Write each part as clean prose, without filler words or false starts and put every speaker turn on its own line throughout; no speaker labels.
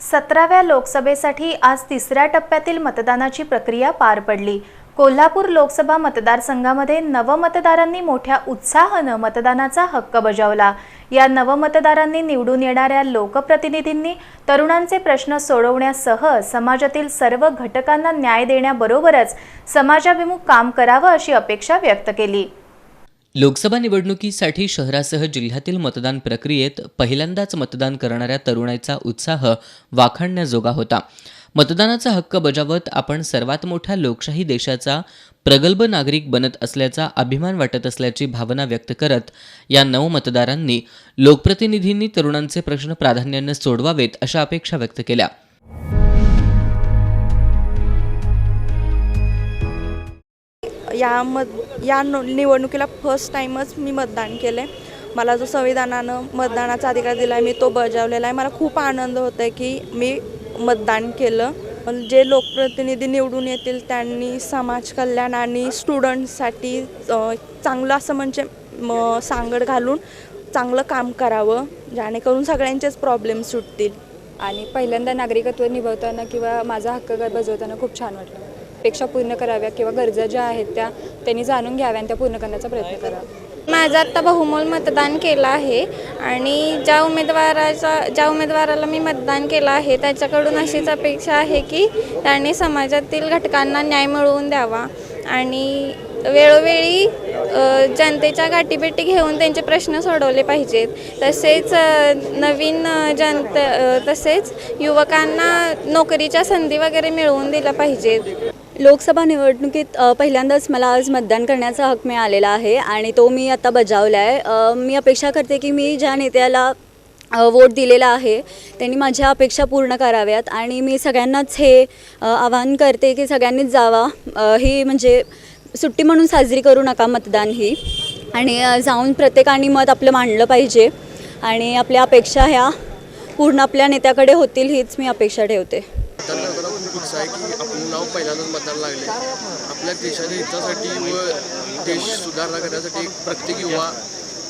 17व्या लोकसभेसाठी आज तिसऱ्या टप्प्यातील मतदानाची प्रक्रिया पार पडली। कोल्हापूर लोकसभा मतदारसंघामध्ये नवमतदारांनी मोठ्या उत्साहाने मतदानाचा हक्क बजावला। या नवमतदारांनी निवडून येणाऱ्या लोकप्रतिनिधींनी तरुणांचे प्रश्न सोडवण्यासह समाजातील सर्व घटकांना न्याय देण्याबरोबरच समाजाभिमुख काम करावे अशी अपेक्षा व्यक्त केली।
लोकसभा निवडणुकीसाठी शहरासह जिल्ह्यातील मतदान प्रक्रियेत पहिल्यांदाच मतदान करणाऱ्या तरुणाईचा उत्साह वाखाणण्याजोगा होता। मतदानाचा हक्क बजावत आपण सर्वात मोठ्या लोकशाही देशाचा प्रगल्भ नागरिक बनत असल्याचा अभिमान वाटत असल्याची भावना व्यक्त करत या नवमतदारांनी लोकप्रतिनिधींनी तरुणांचे प्रश्न प्राधान्याने सोडवावेत अशा अपेक्षा व्यक्त केल्या।
या निवडणुकीला फर्स्ट टाइमच मी मतदान केले। मला जो संविधानानं मतदानाचा अधिकार दिला आहे मी तो बजावलेला आहे। मला खूप आनंद होत आहे की मी मतदान केलं। जे लोकप्रतिनिधी निवडून येतील त्यांनी समाज कल्याण आणि स्टुडंट्ससाठी चांगलं असं म्हणजे सांगड घालून चांगलं काम करावं, जेणेकरून सगळ्यांचेच प्रॉब्लेम सुटतील।
आणि पहिल्यांदा नागरिकत्व निभवताना किंवा माझा हक्क बजावताना खूप छान वाटलं। अपेक्षा पूर्ण कराव्या किंवा गरजा ज्या आहेत त्या त्यांनी जाणून घ्याव्या आणि त्या पूर्ण करण्याचा प्रयत्न करावा।
माझं आत्ता बहुमोल मतदान केलं आहे आणि ज्या उमेदवाराला मी मतदान केलं आहे त्याच्याकडून अशीच अपेक्षा आहे की त्यांनी समाजातील घटकांना न्याय मिळवून द्यावा आणि वेळोवेळी जनतेच्या गाठीभेटी घेऊन त्यांचे प्रश्न सोडवले पाहिजेत। तसेच युवकांना नोकरीच्या संधी वगैरे मिळवून दिल्या पाहिजेत।
लोकसभा निवडणुकीत पहिल्यांदाच मला आज मतदान करण्याचा हक्क मिळालेला आहे आणि तो मी आता बजावला आहे। मी अपेक्षा करते की मी ज्या नेत्याला वोट दिलेला आहे त्यांनी माझ्या अपेक्षा पूर्ण कराव्यात आणि मी सगळ्यांनाच हे आवाहन करते की सगळ्यांनीच जावा। ही म्हणजे सुट्टी म्हणून साजरी करू नका मतदान ही, आणि जाऊन प्रत्येकाने मत आपलं मांडलं पाहिजे आणि आपल्या अपेक्षा ह्या पूर्ण आपल्या नेत्याकडे होतील हीच मी अपेक्षा ठेवते।
मतदान करताना खूप उत्साह आहे की आपलं नाव पहिल्यांदाच मतदान लागले। आपल्या देशाच्या हितासाठी व देश सुधारणा करण्यासाठी प्रत्येक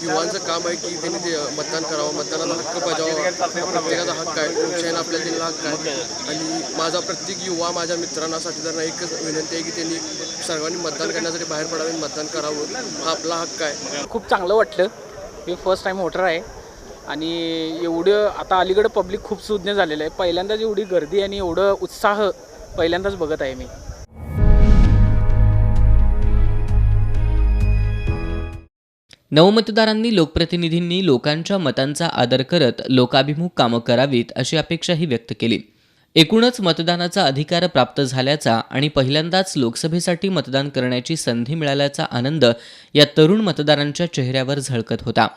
युवांचं काम आहे की त्यांनी ते मतदान करावं, मतदानाचा हक्क बजावावा। प्रत्येकाचा हक्क आहे, लोकशाहीनं आपल्याला दिलेला हक्क आहे आणि माझा प्रत्येक युवा माझ्या मित्रांना साथीदारांना एकच विनंती आहे की त्यांनी सर्वांनी मतदान करण्यासाठी बाहेर पडावे, मतदान करावं, हा आपला हक्क आहे।
खूप चांगलं वाटलं। मी फर्स्ट टाइम वोटर आहे आणि एवढं आता अलीकडं पब्लिक खूप सुज्ञ झालेलं आहे। पहिल्यांदाच एवढी गर्दी आणि एवढं उत्साह पहिल्यांदाच बघत आहे मी।
नवमतदारांनी लोकप्रतिनिधींनी लोकांच्या मतांचा आदर करत लोकाभिमुख कामं करावीत अशी अपेक्षाही व्यक्त केली। एकूणच मतदानाचा अधिकार प्राप्त झाल्याचा आणि पहिल्यांदाच लोकसभेसाठी मतदान करण्याची संधी मिळाल्याचा आनंद या तरुण मतदारांच्या चेहऱ्यावर झळकत होता।